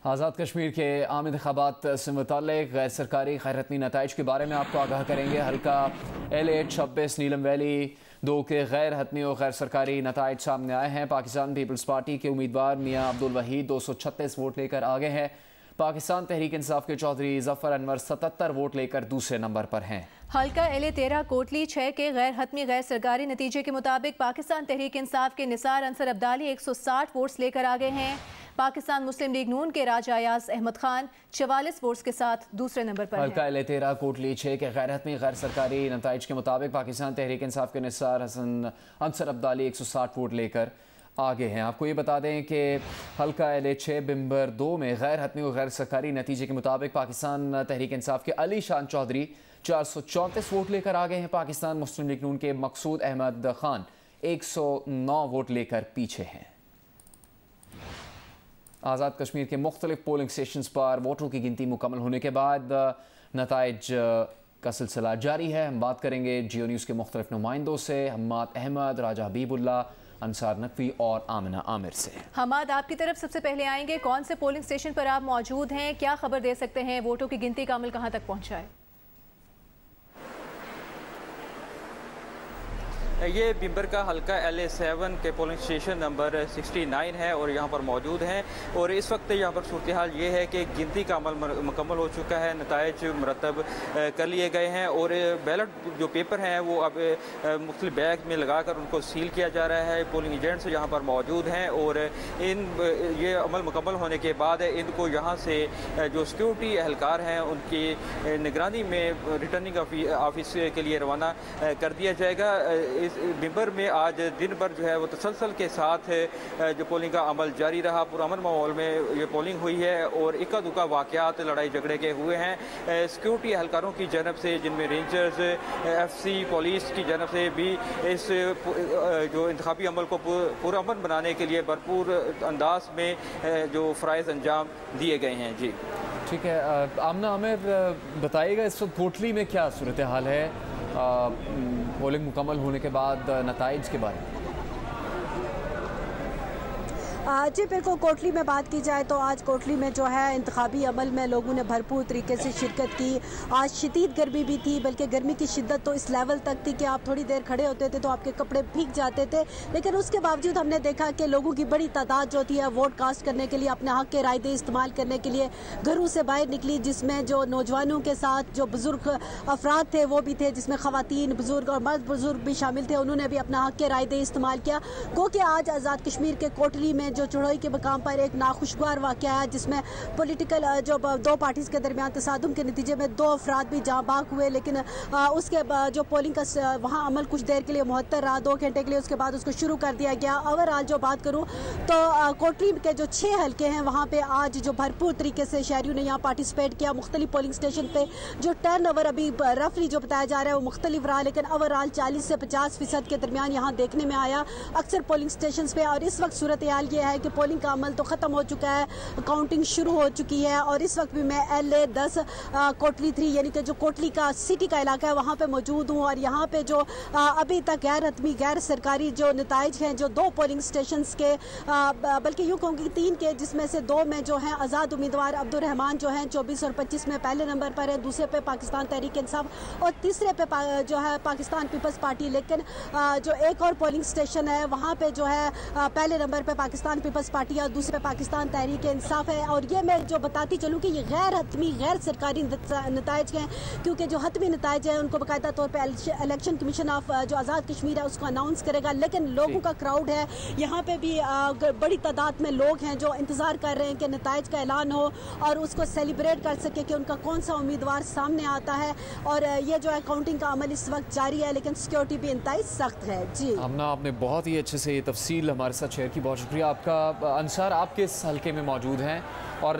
आज़ाद कश्मीर के आम इंतखाबात से मुताल्लिक़ गैर सरकारी खैरतनी नताइज के बारे में आपको आगाह करेंगे। हल्का LA-26 नीलम वैली 2 के गैर हतमी और गैर सरकारी नताइज सामने आए हैं। पाकिस्तान पीपल्स पार्टी के उम्मीदवार मियाँ अब्दुल वहीद 236 वोट लेकर आगे हैं। पाकिस्तान तहरीक इंसाफ के चौधरी जफर अनवर 77 वोट लेकर दूसरे नंबर पर हैं। हल्का LA-13 कोटली 6 के गैर हतमी गैर सरकारी नतीजे के मुताबिक पाकिस्तान तहरीक इंसाफ के निसार अंसर अब्दाली 160 वोट्स लेकर आगे हैं। पाकिस्तान मुस्लिम लीग नून के राजा अयाज अहमद खान 44 वोट्स के साथ दूसरे नंबर पर हल्का LA-13 कोटली 6 के गैर हतमी गैर सरकारी नताइज के मुताबिक पाकिस्तान तहरीक इंसाफ के निसार अंसर अब्दाली 160 वोट लेकर आगे हैं। आपको ये बता दें कि हल्का LA-6 बिम्बर 2 में गैर हतमी और गैर सरकारी नतीजे के मुताबिक पाकिस्तान तहरीक इंसाफ के अली शान चौधरी 434 वोट लेकर आगे हैं। पाकिस्तान मुस्लिम लीग नून के मकसूद अहमद खान 109 वोट लेकर पीछे हैं। आज़ाद कश्मीर के मुख्तलिफ पोलिंग स्टेशंस पर वोटों की गिनती मुकम्मल होने के बाद नताइज का सिलसिला जारी है। हम बात करेंगे जियो न्यूज़ के मुख्तलिफ नुमाइंदों से, हम्माद अहमद, राजा हबीबुल्ला, अंसार नकवी और आमिना आमिर से। हम्माद, आपकी तरफ सबसे पहले आएंगे। कौन से पोलिंग स्टेशन पर आप मौजूद हैं? क्या खबर दे सकते हैं? वोटों की गिनती का अमल कहां तक पहुंचा है? ये बिम्बर का हल्का LA-7 के पोलिंग स्टेशन नंबर 69 है और यहाँ पर मौजूद हैं। और इस वक्त यहाँ पर सूरत हाल ये है कि गिनती का अमल मुकम्मल हो चुका है, नताइज मुरतब कर लिए गए हैं और बैलेट जो पेपर हैं वो अब मुख्तलिफ बैग में लगा कर उनको सील किया जा रहा है। पोलिंग एजेंट्स यहाँ पर मौजूद हैं और ये अमल मुकम्मल होने के बाद इनको यहाँ से जो सिक्योरिटी एहलकार हैं उनकी निगरानी में रिटर्निंग ऑफिस के लिए रवाना कर दिया जाएगा। इस बिम्बर में आज दिन भर जो है वो तसलसल के साथ जो पोलिंग का अमल जारी रहा। पुरअमन माहौल में ये पोलिंग हुई है और इक्का दुक्का वाक़यात लड़ाई झगड़े के हुए हैं। सिक्योरिटी एहलकारों की जानब से, जिनमें रेंजर्स, FC, पुलिस की जानब से भी इस जो इंतखाबी अमल को पुरअमन बनाने के लिए भरपूर अंदाज में जो फ़राइज़ अंजाम दिए गए हैं। जी ठीक है, आमना आमिर बताइएगा इस वक्त कोटली में क्या सूरत हाल है पोलिंग मुकम्मल होने के बाद नताइज के बारे में? जी बिल्कुल, कोटली में बात की जाए तो आज कोटली में जो है इंतखाबी अमल में लोगों ने भरपूर तरीके से शिरकत की। आज शदीद गर्मी भी थी, बल्कि गर्मी की शिद्दत तो इस लेवल तक थी कि आप थोड़ी देर खड़े होते थे तो आपके कपड़े भीग जाते थे। लेकिन उसके बावजूद हमने देखा कि लोगों की बड़ी तादाद जो थी है वोट कास्ट करने के लिए, अपने हक़ के रायदे इस्तेमाल करने के लिए घरों से बाहर निकली, जिसमें जो नौजवानों के साथ जो बुज़ुर्ग अफराद थे वो भी थे, जिसमें ख़वातीन, बुज़ुर्ग और मर्द बुज़ुर्ग भी शामिल थे। उन्होंने भी अपना हक़ के रायदे इस्तेमाल किया। गो कि आज आज़ाद कश्मीर के कोटली में जो चढ़ोई के मकाम पर एक नाखुशगवार वाक़या है, जिसमें पॉलिटिकल जो दो पार्टीज़ के दरमियान तसादुम के नतीजे में 2 अफराद भी जाँ बाग हुए। लेकिन उसके जो पोलिंग का वहाँ अमल कुछ देर के लिए मुअत्तर रहा, 2 घंटे के लिए, उसके बाद उसको शुरू कर दिया गया। ओवरऑल जो बात करूँ तो कोटली के जो 6 हल्के हैं वहाँ पर आज जो भरपूर तरीके से शहरियों ने यहाँ पार्टिसिपेट किया। मुख्तलिफ पोलिंग स्टेशन पर जो टर्न ओवर अभी रफली जो बताया जा रहा है वो मुख्तलिफ रहा, लेकिन ओवरऑल 40 से 50% के दरमियान यहाँ देखने में आया अक्सर पोलिंग स्टेशन पे। और इस वक्त सूरत हाल ये है कि पोलिंग का अमल तो ख़त्म हो चुका है, काउंटिंग शुरू हो चुकी है। और इस वक्त भी मैं LA-10 कोटली 3 यानी कि जो कोटली का सिटी का इलाका है वहाँ पे मौजूद हूँ। और यहाँ पे जो अभी तक गैर हतमी गैर सरकारी जो नताइज हैं जो 2 पोलिंग स्टेशंस के, बल्कि यूँ कहूँगी 3 के, जिसमें से 2 में जो हैं आज़ाद उम्मीदवार अब्दुल रहमान जो हैं 24 और 25 में पहले नंबर पर है, दूसरे पे पाकिस्तान तहरीक इंसाफ और तीसरे पे जो है पाकिस्तान पीपल्स पार्टी। लेकिन जो एक और पोलिंग स्टेशन है वहाँ पर जो है पहले नंबर पर पाकिस्तान पीपल्स पार्टी और दूसरे पाकिस्तान तहरीक इंसाफ है। और ये मैं जो बताती चलूँ कि ये गैर हतमी गैर सरकारी नताइज हैं, क्योंकि जो हतमी नताइज हैं उनको बाकायदा तौर पे इलेक्शन कमीशन ऑफ जो आज़ाद कश्मीर है उसको अनाउंस करेगा। लेकिन लोगों का क्राउड है यहाँ पे भी, बड़ी तादाद में लोग हैं जो इंतज़ार कर रहे हैं कि नताइज का ऐलान हो और उसको सेलिब्रेट कर सके कि उनका कौन सा उम्मीदवार सामने आता है। और ये जो है काउंटिंग का अमल इस वक्त जारी है, लेकिन सिक्योरिटी भी इंतहाई सख्त है। जी आमना, आपने बहुत ही अच्छे से ये तफसील हमारे साथ शेयर की, बहुत शुक्रिया आपका। अंसार, आप किस हल्के में मौजूद हैं और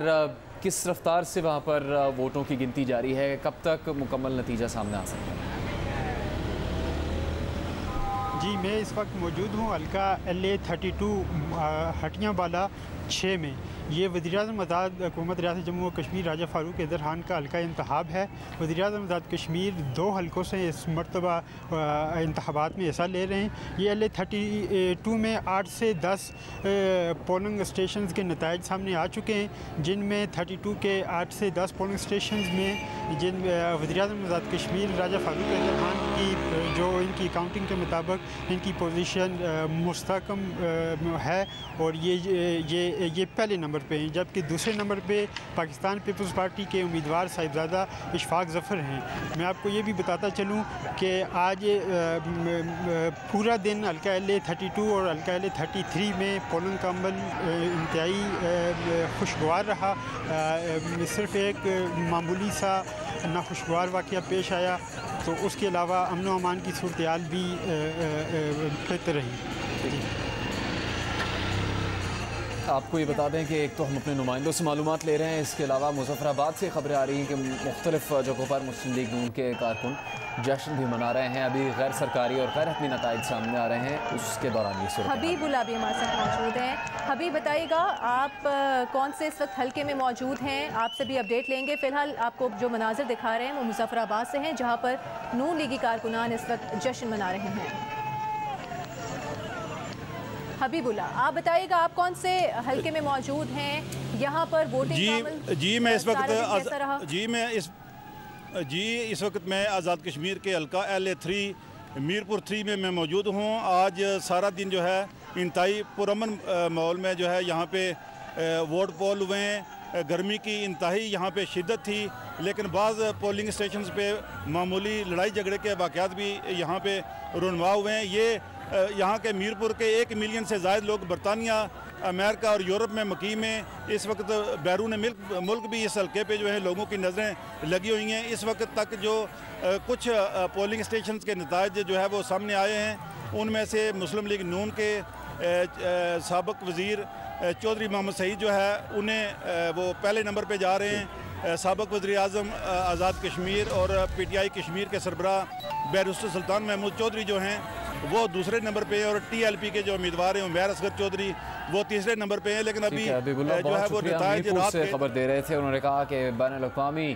किस रफ्तार से वहाँ पर वोटों की गिनती जारी है? कब तक मुकम्मल नतीजा सामने आ सकता है? जी, मैं इस वक्त मौजूद हूँ हल्का LA-32 हटियाँ वाला 6 में। ये वज़ीर-ए-आज़म आज़ाद हुकूमत रियासत जम्मू और कश्मीर राजा फ़ारूक हैदर खान का हल्का इंतखाब है। वज़ीर-ए-आज़म आज़ाद कश्मीर 2 हल्कों से इस मरतबा इंतखाबात में हिस्सा ले रहे हैं। ये LA32 में 8 से 10 पोलिंग स्टेशन के नताइज सामने आ चुके हैं, जिनमें 32 के 8 से 10 पोलिंग स्टेशन में वज़ीर-ए-आज़म आज़ाद कश्मीर राजा फ़ारूक हैदर खान की जो इनकी काउंटिंग के मुताबिक इनकी पोजीशन मुस्तकम है और ये पहले नंबर पे हैं, जबकि दूसरे नंबर पे पाकिस्तान पीपल्स पार्टी के उम्मीदवार साहिबजादा इशफाक ज़फ़र हैं। मैं आपको ये भी बताता चलूँ कि आज पूरा दिन हल्का LA32 और हल्का LA33 में पोलिंग का अमल इंतहाई खुशगवार रहा। सिर्फ एक मामूली सा नाखुशगवार वाक़या पेश आया, तो उसके अलावा अमन व अमान की सूरत-ए-हाल भी बेहतर रही। आपको ये बता दें कि एक तो हम अपने नुमाइंदों से मालूमात ले रहे हैं, इसके अलावा मुजफ्फराबाद से खबरें आ रही हैं कि मुख्तलिफ जगहों पर मुस्लिम लीग नून के कारकुन जश्न भी मना रहे हैं। अभी गैर सरकारी और गैर हतमी नताइज सामने आ रहे हैं, उसके दौरान ये सूरत। हबीबुल्लाह भी हमारे साथ मौजूद हैं। हबीब, बताइएगा आप कौन से इस वक्त हल्के में मौजूद हैं? आपसे भी अपडेट लेंगे। फ़िलहाल आपको जो मनाजिर दिखा रहे हैं वो मुजफ्फराबाद से हैं, जहाँ पर नून लीगी कारकुनान इस वक्त जश्न मना रहे हैं। हबीबुल्लाह, आप बताइएगा आप कौन से हल्के में मौजूद हैं? यहाँ पर वोटिंग जी मैं इस वक्त मैं आज़ाद कश्मीर के हल्का LA3 मीरपुर 3 में मैं मौजूद हूँ। आज सारा दिन जो है इंतहाई पुरअमन माहौल में जो है यहाँ पे वोट पोल हुए हैं। गर्मी की इंतहाई यहाँ पे शिद्दत थी, लेकिन बाज़ पोलिंग स्टेशंस पे मामूली लड़ाई झगड़े के वाक़यात भी यहाँ पे रुनमा हुए हैं। ये यहाँ के मीरपुर के 1 मिलियन से ज़ायद लोग बरतानिया, अमेरिका और यूरोप में मुकीम हैं। इस वक्त बैरून मुल्क भी इस हल्के पे जो है लोगों की नज़रें लगी हुई हैं। इस वक्त तक जो कुछ पोलिंग स्टेशन के नताइज जो है वो सामने आए हैं, उनमें से मुस्लिम लीग नून के साबिक़ वज़ीर चौधरी मोहम्मद सईद जो है उन्हें वो पहले नंबर पे जा रहे हैं। साबिक़ वज़ीर-ए-आज़म आज़ाद कश्मीर और PTI कश्मीर के सरबराह बैरिस्टर सुल्तान महमूद चौधरी जो हैं वो दूसरे नंबर पे और TLP के जो उम्मीदवार हैं उमैर असगर चौधरी वो तीसरे नंबर पे हैं। लेकिन अभी जो है वो नताइज रात से खबर दे रहे थे, उन्होंने कहा कि बैनुल-अक़वामी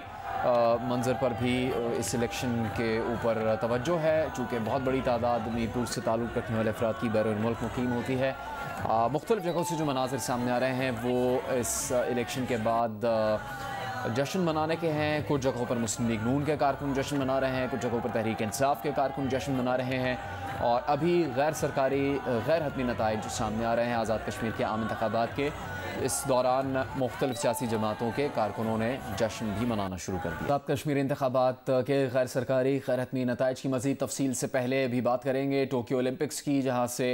मंजर पर भी इस इलेक्शन के ऊपर तवज्जो है, चूँकि बहुत बड़ी तादाद मीरपुर से ताल्लुक़ रखने वाले अफराद की बैरून मुल्क मुकीम होती है। मुख्तलिफ जगहों से जो मनाजिर सामने आ रहे हैं वो इस इलेक्शन के बाद जश्न मनाने के हैं। कुछ जगहों पर मुस्लिम लीग नून के कारकुन जश्न मना रहे हैं, कुछ जगहों पर तहरीक इंसाफ के कारकुन जश्न मना रहे हैं, और अभी गैर सरकारी गैर हतमी नताइज सामने आ रहे हैं आज़ाद कश्मीर के आम इंतखाबात के। इस दौरान मुख्तलिफ सियासी जमातों के कारकुनों ने जश्न भी मनाना शुरू कर दिया। आज़ाद कश्मीर इंतखाबात के गैर सरकारी गैर हतमी नताइज की मज़ीद तफसील से पहले भी बात करेंगे टोक्यो ओलंपिक्स की, जहाँ से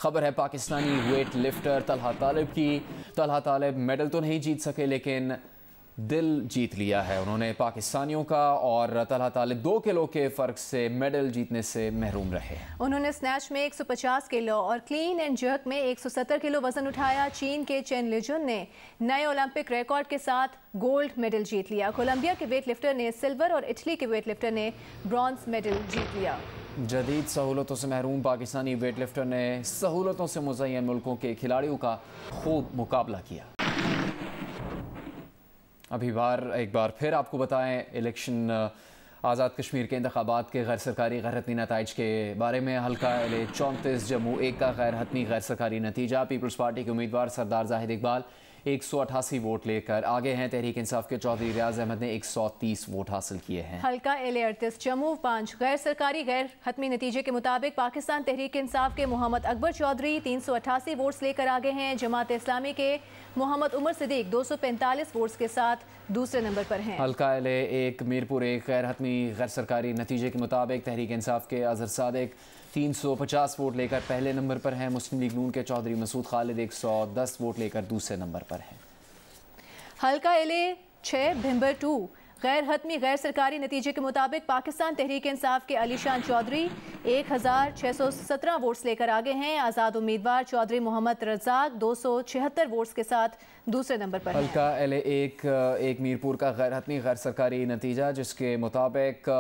खबर है पाकिस्तानी वेट लिफ्टर तलहा तालिब की। तलहा तालिब मेडल तो नहीं जीत सके लेकिन दिल जीत लिया है उन्होंने पाकिस्तानियों का, और तलहा तालिब 2 किलो के फ़र्क से मेडल जीतने से महरूम रहे। उन्होंने स्नैच में 150 किलो और क्लीन एंड जर्क में 170 किलो वजन उठाया। चीन के चेन लिजुन ने नए ओलंपिक रिकॉर्ड के साथ गोल्ड मेडल जीत लिया। कोलंबिया के वेट लिफ्टर ने सिल्वर और इटली के वेट लिफ्टर ने ब्रॉन्ज मेडल जीत लिया। जदीद सहूलतों से महरूम पाकिस्तानी वेट लिफ्टर ने सहूलतों से मुज़य्यन मुल्कों के खिलाड़ियों का खूब मुकाबला किया। अभी एक बार फिर आपको बताएं इलेक्शन आज़ाद कश्मीर के इंतखाबात के गैर सरकारी गैर हतमी नताइज के बारे में। हल्का LA34 जम्मू 1 का गैर हतमी गैर सरकारी नतीजा। पीपल्स पार्टी के उम्मीदवार सरदार जाहिद इकबाल 188 वोट लेकर आगे हैं। तहरीक इंसाफ के चौधरी रियाज अहमद ने 130 वोट हासिल किए हैं। हल्का LA38 जम्मू 5 गैर सरकारी गैर हतमी नतीजे के मुताबिक पाकिस्तान तहरीक इंसाफ के मोहम्मद अकबर चौधरी 388 वोट्स लेकर आगे हैं। जमात इस्लामी के मोहम्मद उमर सिद्दीक 245 वोट्स के साथ दूसरे नंबर पर हैं। हल्का LA1 मीरपुर 1 गैर हतमी गैर सरकारी नतीजे के मुताबिक तहरीक इंसाफ के अजहर सादिक 350 वोट लेकर पहले नंबर पर हैं। मुस्लिम लीग नून के चौधरी मसूद खालिद 110 वोट लेकर दूसरे नंबर पर हैं। हल्का LA6 भिंबर 2 गैर हतमी गैर सरकारी नतीजे के मुताबिक पाकिस्तान तहरीक इंसाफ के अलीशान चौधरी 1617 वोट्स लेकर आगे हैं। आज़ाद उम्मीदवार चौधरी मोहम्मद रज़ाक 276 वोट्स के साथ दूसरे नंबर पर हैं। हल्का LA1 मीरपुर का गैर हतमी गैर सरकारी नतीजा जिसके मुताबिक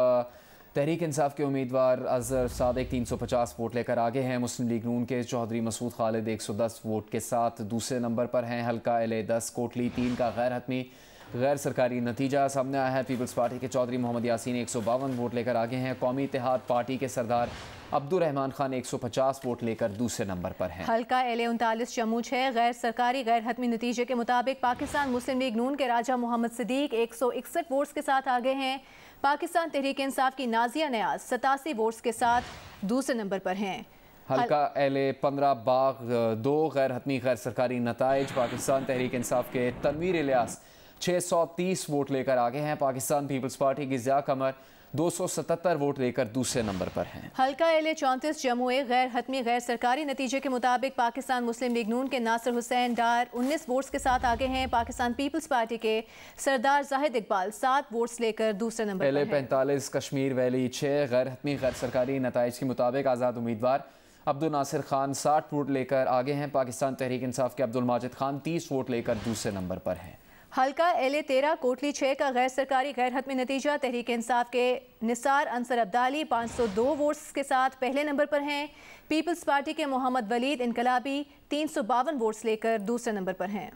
तहरीक इंसाफ के उम्मीदवार अजहर सादिक 350 वोट लेकर आगे हैं। मुस्लिम लीग नून के चौधरी मसूद खालिद 110 वोट के साथ दूसरे नंबर पर हैं। हल्का LA10 कोटली 3 का गैर हतमी गैर सरकारी नतीजा सामने आया है। पीपल्स पार्टी के चौधरी मोहम्मद यासीन 152 वोट लेकर आगे हैं। कौमी इत्तेहाद पार्टी के सरदार अब्दुर्रहमान खान 150 वोट लेकर दूसरे नंबर पर हैं। हल्का LA39 जम्मू 6 गैर सरकारी गैर हतमी नतीजे के मुताबिक पाकिस्तान मुस्लिम लीग नून के राजा मोहम्मद सिद्दीक 161 वोट्स के साथ आगे हैं। पाकिस्तान तहरीक इंसाफ की नाजिया नियाज 87 वोट्स के साथ दूसरे नंबर पर हैं। हल्का LA15 बाग 2 गैर हतमी गैर सरकारी नताइज पाकिस्तान तहरीक इंसाफ के तनवीर इलियास 630 वोट लेकर आगे हैं। पाकिस्तान पीपल्स पार्टी की ज़िया कमर 277 वोट लेकर दूसरे नंबर पर हैं। हल्का LA34 जम्मू गैर हतमी गैर सरकारी नतीजे के मुताबिक पाकिस्तान मुस्लिम लीग नून के नासिर हुसैन डार 19 वोट्स के साथ आगे हैं। पाकिस्तान पीपल्स पार्टी के सरदार जाहिद इकबाल 7 वोट्स लेकर दूसरे नंबर पर हैं। LA45 कश्मीर वैली 6 गैर हतमी गैर सरकारी नताइज के मुताबिक आज़ाद उम्मीदवार अब्दुल नासिर खान 60 वोट लेकर आगे हैं। पाकिस्तान तहरीक इंसाफ के अब्दुल माजिद खान 30 वोट लेकर दूसरे नंबर पर हैं। हल्का LA13 कोटली 6 का गैर सरकारी गैर हतमी नतीजा तहरीक इंसाफ के निसार अंसर अब्दाली 502 वोट्स के साथ पहले नंबर पर हैं। पीपल्स पार्टी के मोहम्मद वलीद इनकलाबी 352 वोट्स लेकर दूसरे नंबर पर हैं।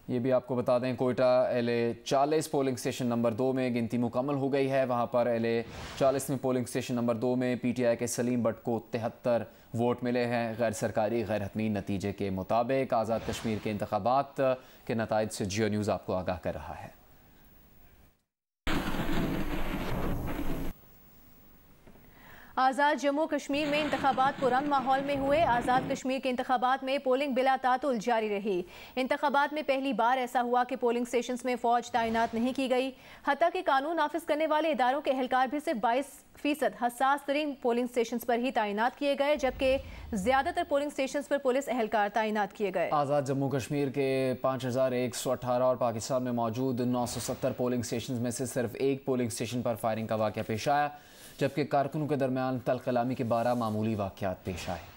ये भी आपको बता दें Quetta LA40 polling station number 2 में गिनती मुकम्मल हो गई है। वहाँ पर LA40 में पोलिंग स्टेशन नंबर 2 में PTI के सलीम भट्ट को 73 वोट मिले हैं। गैर सरकारी गैर हतमी नतीजे के मुताबिक आज़ाद कश्मीर के इंतखाबात के नताइज से जियो न्यूज़ आपको आगाह कर रहा है। आज़ाद जम्मू कश्मीर में इंतखाबात पुरअमन माहौल में हुए। आज़ाद कश्मीर के इंतखाबात में पोलिंग बिला तातुल जारी रही। इंतखाबात में पहली बार ऐसा हुआ कि पोलिंग स्टेशंस में फ़ौज तैनात नहीं की गई। हत्ता कि कानून नाफिज करने वाले इदारों के एहलकार भी सिर्फ 22% हसास तरीन पोलिंग स्टेशंस पर ही तैनात किए गए, जबकि ज़्यादातर पोलिंग स्टेशंस पर पुलिस एहलकार तैनात किए गए। आज़ाद जम्मू कश्मीर के 5118 और पाकिस्तान में मौजूद 970 पोलिंग स्टेशन में से सिर्फ एक पोलिंग स्टेशन पर फायरिंग का वाक़या पेश आया, जबकि कारकुनों के दरमियान तलकलामी के 12 मामूली वाक़यात पेश आए।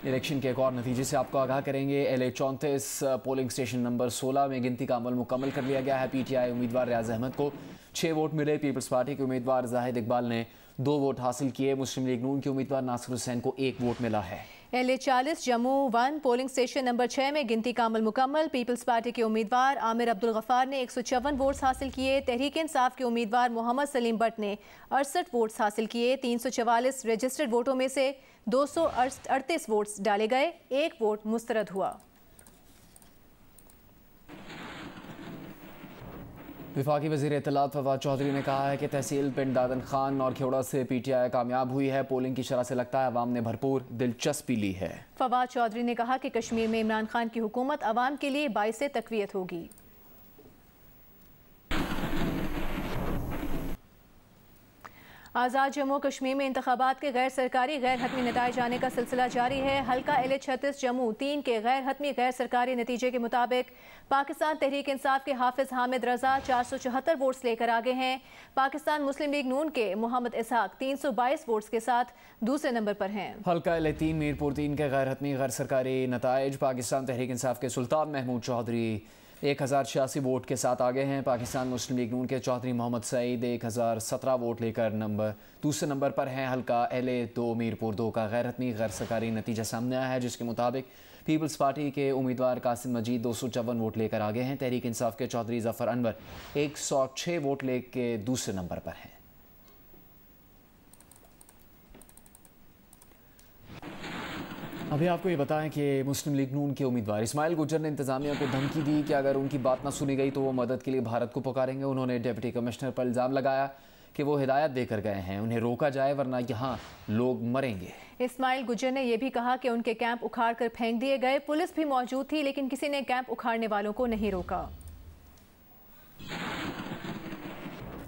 इलेक्शन के एक और नतीजे से आपको आगाह करेंगे। LA34 पोलिंग स्टेशन नंबर 16 में गिनती का अमल मुकम्मल कर लिया गया है। PTI उम्मीदवार रियाज अहमद को 6 वोट मिले। पीपल्स पार्टी के उम्मीदवार जाहिद इकबाल ने 2 वोट हासिल किए। मुस्लिम लीग नून के उम्मीदवार नासिर हुसैन को 1 वोट मिला है। LA40 Jammu 1 polling station number 6 में गिनती का अमल मुकम्मल। पीपल्स पार्टी के उम्मीदवार आमिर अब्दुल गफ्फार ने 154 वोट्स हासिल किए। तहरीक इंसाफ के उम्मीदवार मोहम्मद सलीम भट्ट ने 68 वोट्स हासिल किए। 344 रजिस्टर्ड वोटों में से 238 वोट्स डाले गए, 1 वोट मुस्तरद हुआ। वफाकी वज़ीर इत्तलात फवाद चौधरी ने कहा है कि तहसील पिंड दादन खान और खेवड़ा से PTI कामयाब हुई है। पोलिंग की शरह से लगता है अवाम ने भरपूर दिलचस्पी ली है। फवाद चौधरी ने कहा कि कश्मीर में इमरान खान की हुकूमत अवाम के लिए बाइसे तक़वियत होगी। आज़ाद जम्मू कश्मीर में इंतखाबात के गैर सरकारी गैर हतमी नताइज आने का सिलसिला जारी है। हल्का LA36 जम्मू 3 के गैर हतमी गैर सरकारी नतीजे के मुताबिक पाकिस्तान तहरीक इंसाफ के हाफिज हामिद रजा 474 वोट्स लेकर आगे हैं। पाकिस्तान मुस्लिम लीग नून के मोहम्मद इसहाक 322 वोट्स के साथ दूसरे नंबर पर हैं। हल्का LA3 मीरपुर 3 के गैर हतमी गैर सरकारी नताइज पाकिस्तान तहरीक इंसाफ के सुल्तान महमूद चौधरी 1086 वोट के साथ आगे हैं। पाकिस्तान मुस्लिम लीग नून के चौधरी मोहम्मद सईद 1017 वोट लेकर दूसरे नंबर पर हैं। हल्का LA2 मीरपुर 2 का गैर हतमी गैर सरकारी नतीजा सामने आया है, जिसके मुताबिक पीपल्स पार्टी के उम्मीदवार कासिम मजीद 254 वोट लेकर आगे हैं। तहरीक इंसाफ के चौधरी जफर अनवर 106 वोट लेकर दूसरे नंबर पर हैं। अभी आपको ये बताएं कि मुस्लिम लीग नून के उम्मीदवार इस्माइल गुजर ने इंतजामिया को धमकी दी कि अगर उनकी बात ना सुनी गई तो वो मदद के लिए भारत को पुकारेंगे। उन्होंने डिप्टी कमिश्नर पर इल्ज़ाम लगाया कि वो हिदायत देकर गए हैं, उन्हें रोका जाए वरना यहाँ लोग मरेंगे। इस्माइल गुजर ने यह भी कहा कि उनके कैंप उखाड़ कर फेंक दिए गए। पुलिस भी मौजूद थी, लेकिन किसी ने कैंप उखाड़ने वालों को नहीं रोका।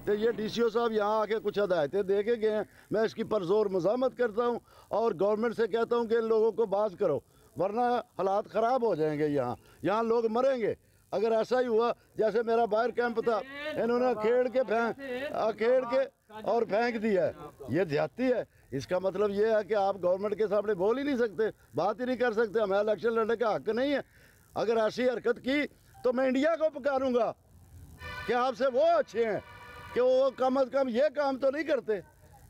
तो ये DCO साहब यहाँ आके कुछ हदायतें दे के गए हैं। मैं इसकी परजोर मज़ामत करता हूँ और गवर्नमेंट से कहता हूँ कि इन लोगों को बाज करो, वरना हालात ख़राब हो जाएंगे। यहाँ लोग मरेंगे। अगर ऐसा ही हुआ जैसे मेरा बाहर कैंप था, इन्होंने खेड़ के और फेंक दिया है, ये ज्यादती है। इसका मतलब ये है कि आप गवर्नमेंट के सामने बोल ही नहीं सकते, बात ही नहीं कर सकते, हमें इलेक्शन लड़ने का हक नहीं है। अगर ऐसी हरकत की तो मैं इंडिया को पुकारूंगा कि आपसे वो अच्छे हैं कि वो कम अज़ कम ये काम तो नहीं करते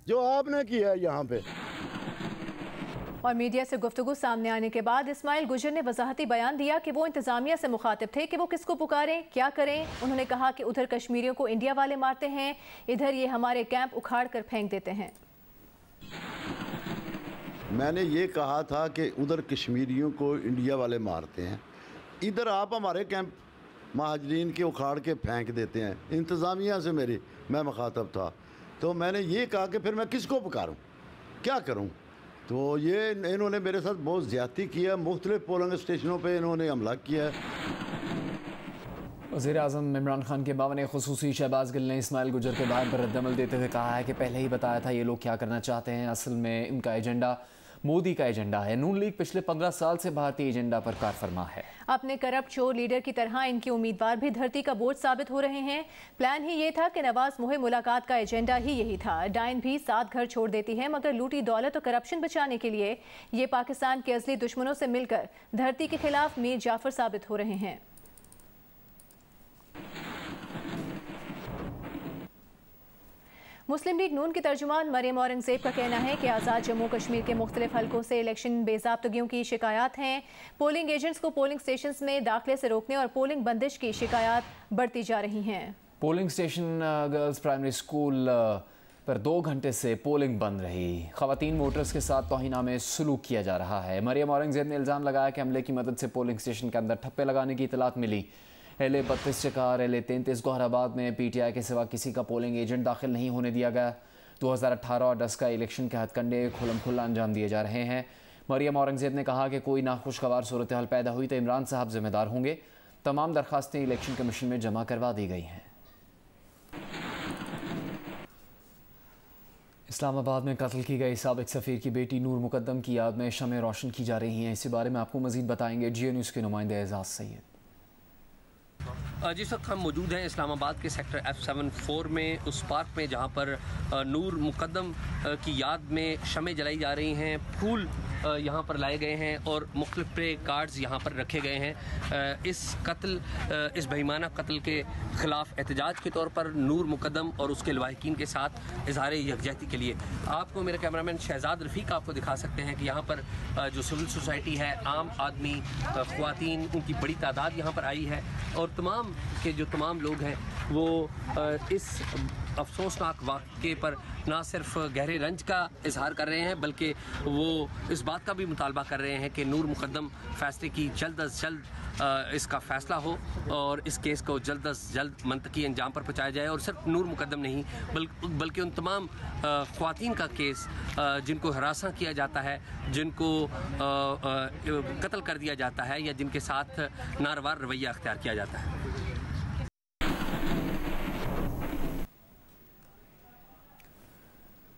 जो आपने किया है यहाँ पे। और मीडिया से गुफ्तगू सामने आने के बाद इस्माइल गुजर ने वजाहती बयान दिया कि वो इंतजामिया से मुखातिब थे कि वो किसको पुकारें, क्या करें। उन्होंने कहा कि उधर कश्मीरियों को इंडिया वाले मारते हैं, इधर ये हमारे कैंप उखाड़ कर फेंक देते हैं। मैंने ये कहा था कि उधर कश्मीरियों को इंडिया वाले मारते हैं, इधर आप हमारे कैंप महाजरीन के उखाड़ के फेंक देते हैं। इंतज़ामिया से मैं मुखातब था, तो मैंने ये कहा कि फिर मैं किसको पुकारूं, क्या करूं। तो ये इन्होंने मेरे साथ बहुत ज़्यादती किया, मुख्तलिफ पोलिंग स्टेशनों पे इन्होंने हमला किया है। वज़ीर-ए-आज़म इमरान खान के बावन ख़ुसूसी शहबाज गिल ने इस्माइल गुजर के बयान पर रद्दमल देते हुए कहा है कि पहले ही बताया था ये लोग क्या करना चाहते हैं। असल में इनका एजेंडा मोदी का एजेंडा है। नून लीग पिछले 15 साल से भारतीय एजेंडा पर कारफरमा है। अपने करप्ट चोर लीडर की तरह इनके उम्मीदवार भी धरती का बोझ साबित हो रहे हैं। प्लान ही ये था कि नवाज मुहिम मुलाकात का एजेंडा ही यही था। डाइन भी 7 घर छोड़ देती है, मगर लूटी दौलत और करप्शन बचाने के लिए ये पाकिस्तान के असली दुश्मनों से मिलकर धरती के खिलाफ मीर जाफर साबित हो रहे हैं। मुस्लिम लीग नून की तर्जुमान मरियम औरंगजेब का कहना है कि आज़ाद जम्मू कश्मीर के मुख्तलिफ हलकों से इलेक्शन बेज़ाब्तगियों की शिकायत हैं। पोलिंग एजेंट्स को पोलिंग स्टेशन में दाखिले से रोकने और पोलिंग बंदिश की शिकायत बढ़ती जा रही हैं। Polling station girls primary school पर 2 घंटे से पोलिंग बंद रही। ख़वातीन वोटर्स के साथ तौहीनामे सलूक किया जा रहा है। मरियम औरंगजेब ने इल्ज़ाम लगाया कि हमले की मदद से पोलिंग स्टेशन के अंदर ठप्पे लगाने की इतलात मिली। LA 32 चकार, LA 33 गोहराबाद में PTI के सिवा किसी का पोलिंग एजेंट दाखिल नहीं होने दिया गया। 2018 और 10 का इलेक्शन के हथकंडे खुल्लम खुल्ला अंजाम दिए जा रहे हैं। मरियम औरंगजेब ने कहा कि कोई नाखुशगवार सूरत हाल पैदा हुई तो इमरान साहब जिम्मेदार होंगे। तमाम दरखास्तें इलेक्शन कमीशन में जमा करवा दी गई हैं। इस्लामाबाद में कत्ल की गई साबिक सफ़ीर की बेटी नूर मुकद्दम की याद में शमें रोशन की जा रही हैं। इसी बारे में आपको मज़ीद बताएंगे GA न्यूज़ के नुमाइंदे एजाज सैयद। जिस वक्त हम मौजूद हैं इस्लामाबाद के सेक्टर F74 में, उस पार्क में जहां पर नूर मुकद्दम की याद में शमें जलाई जा रही हैं, फूल यहाँ पर लाए गए हैं और मुख्तलिफ प्ले कार्ड्स यहाँ पर रखे गए हैं। इस बेईमाना कत्ल के ख़िलाफ़ एहतजाज के तौर पर नूर मुकद्दम और उसके लवाहिकीन के साथ इजहार यकजहती के लिए आपको मेरे कैमरामैन शहजाद रफ़ीक आपको दिखा सकते हैं कि यहाँ पर जो सिविल सोसाइटी है, आम आदमी, ख़वातीन, उनकी बड़ी तादाद यहाँ पर आई है और तमाम लोग हैं वो इस अफसोसनाक वाक़े पर ना सिर्फ गहरे रंज का इजहार कर रहे हैं बल्कि वो इस बात का भी मुतालबा कर रहे हैं कि नूर मुकद्दम फैसले की जल्द अज जल्द इसका फ़ैसला हो और इस केस को जल्द अज जल्द मंतकी अंजाम पर पहुँचाया जाए। और सिर्फ नूर मुकद्दम नहीं बल्कि उन तमाम ख़वातीन का केस जिनको हरासा किया जाता है, जिनको कत्ल कर दिया जाता है या जिनके साथ नारवार रवैया अख्तियार किया जाता है।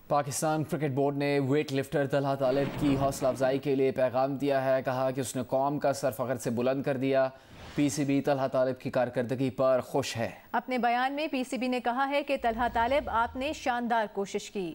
पाकिस्तान क्रिकेट बोर्ड ने वेट लिफ्टर तलहा तालिब की हौसला अफजाई के लिए पैगाम दिया है। कहा कि उसने कौम का सर फ़ख्र से बुलंद कर दिया। PCB तलहा तालिब की कारकर्दगी पर खुश है। अपने बयान में PCB ने कहा है कि तलहा तालिब आपने शानदार कोशिश की।